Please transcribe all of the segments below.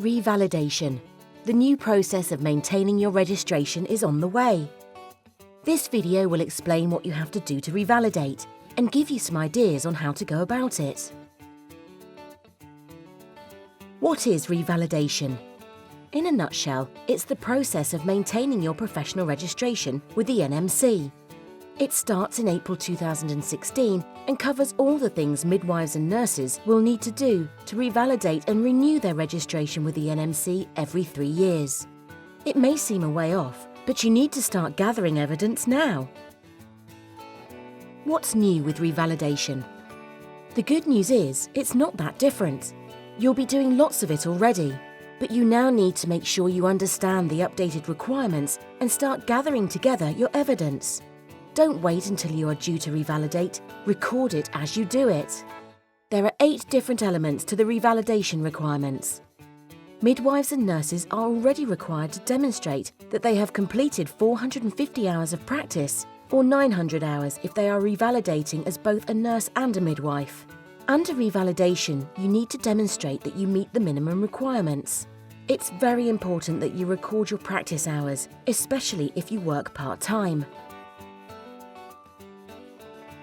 Revalidation. The new process of maintaining your registration is on the way. This video will explain what you have to do to revalidate and give you some ideas on how to go about it. What is revalidation? In a nutshell, it's the process of maintaining your professional registration with the NMC. It starts in April 2016 and covers all the things midwives and nurses will need to do to revalidate and renew their registration with the NMC every 3 years. It may seem a way off, but you need to start gathering evidence now. What's new with revalidation? The good news is it's not that different. You'll be doing lots of it already, but you now need to make sure you understand the updated requirements and start gathering together your evidence. Don't wait until you are due to revalidate, record it as you do it. There are 8 different elements to the revalidation requirements. Midwives and nurses are already required to demonstrate that they have completed 450 hours of practice, or 900 hours if they are revalidating as both a nurse and a midwife. Under revalidation, you need to demonstrate that you meet the minimum requirements. It's very important that you record your practice hours, especially if you work part-time.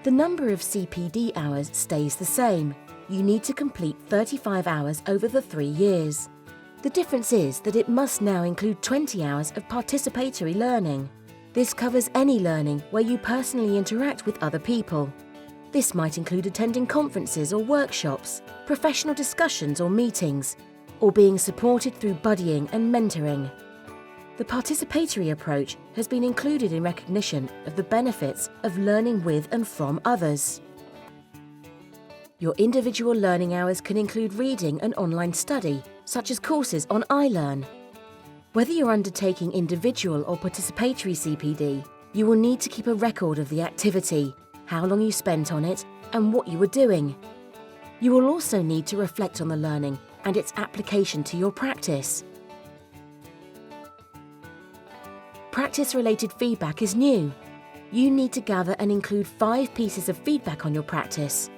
The number of CPD hours stays the same. You need to complete 35 hours over the 3 years. The difference is that it must now include 20 hours of participatory learning. This covers any learning where you personally interact with other people. This might include attending conferences or workshops, professional discussions or meetings, or being supported through buddying and mentoring. The participatory approach has been included in recognition of the benefits of learning with and from others. Your individual learning hours can include reading and online study, such as courses on iLearn. Whether you're undertaking individual or participatory CPD, you will need to keep a record of the activity, how long you spent on it, and what you were doing. You will also need to reflect on the learning and its application to your practice. Practice-related feedback is new. You need to gather and include 5 pieces of feedback on your practice.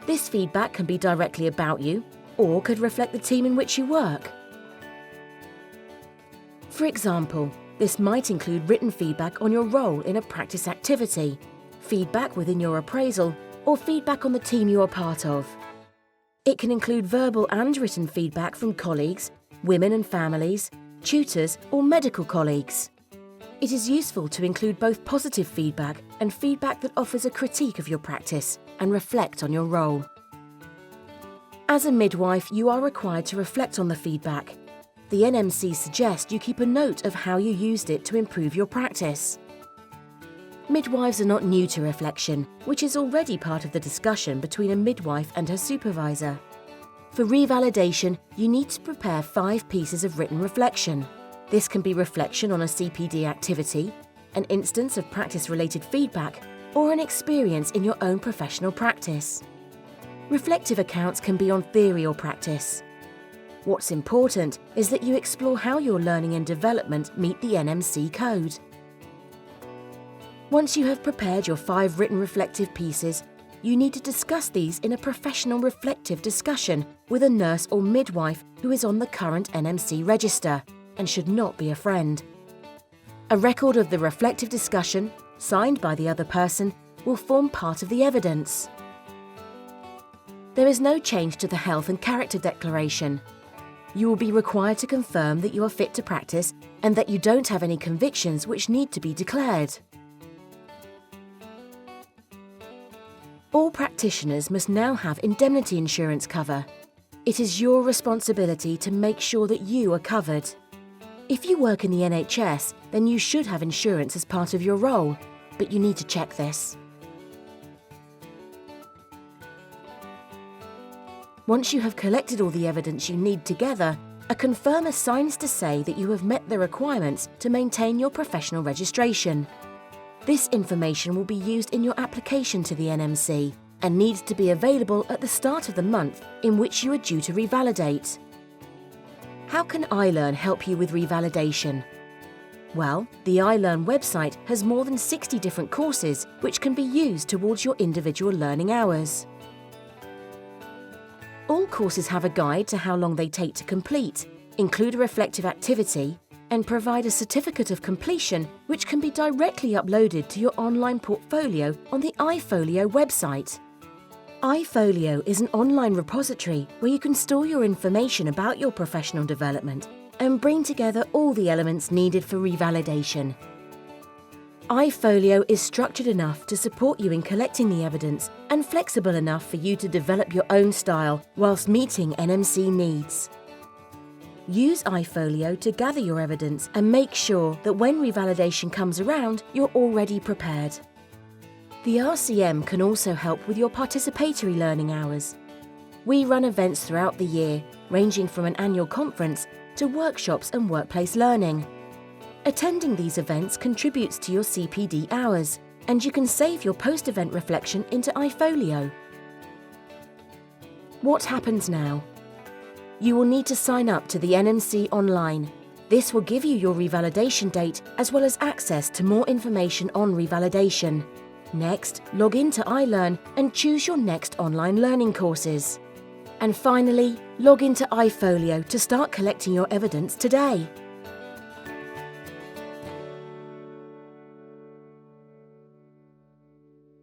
This feedback can be directly about you, or could reflect the team in which you work. For example, this might include written feedback on your role in a practice activity, feedback within your appraisal, or feedback on the team you are part of. It can include verbal and written feedback from colleagues, women and families, tutors, or medical colleagues. It is useful to include both positive feedback and feedback that offers a critique of your practice and reflect on your role. As a midwife, you are required to reflect on the feedback. The NMC suggests you keep a note of how you used it to improve your practice. Midwives are not new to reflection, which is already part of the discussion between a midwife and her supervisor. For revalidation, you need to prepare 5 pieces of written reflection. This can be reflection on a CPD activity, an instance of practice-related feedback, or an experience in your own professional practice. Reflective accounts can be on theory or practice. What's important is that you explore how your learning and development meet the NMC code. Once you have prepared your 5 written reflective pieces, you need to discuss these in a professional reflective discussion with a nurse or midwife who is on the current NMC register and should not be a friend. A record of the reflective discussion, signed by the other person, will form part of the evidence. There is no change to the health and character declaration. You will be required to confirm that you are fit to practice and that you don't have any convictions which need to be declared. All practitioners must now have indemnity insurance cover. It is your responsibility to make sure that you are covered. If you work in the NHS, then you should have insurance as part of your role, but you need to check this. Once you have collected all the evidence you need together, a confirmer signs to say that you have met the requirements to maintain your professional registration. This information will be used in your application to the NMC and needs to be available at the start of the month in which you are due to revalidate. How can iLearn help you with revalidation? Well, the iLearn website has more than 60 different courses which can be used towards your individual learning hours. All courses have a guide to how long they take to complete, include a reflective activity, and provide a certificate of completion which can be directly uploaded to your online portfolio on the i-folio website. i-folio is an online repository where you can store your information about your professional development and bring together all the elements needed for revalidation. i-folio is structured enough to support you in collecting the evidence and flexible enough for you to develop your own style whilst meeting NMC needs. Use i-folio to gather your evidence and make sure that when revalidation comes around, you're already prepared. The RCM can also help with your participatory learning hours. We run events throughout the year, ranging from an annual conference to workshops and workplace learning. Attending these events contributes to your CPD hours, and you can save your post-event reflection into i-folio. What happens now? You will need to sign up to the NMC online. This will give you your revalidation date as well as access to more information on revalidation. Next, log into iLearn and choose your next online learning courses. And finally, log into i-folio to start collecting your evidence today.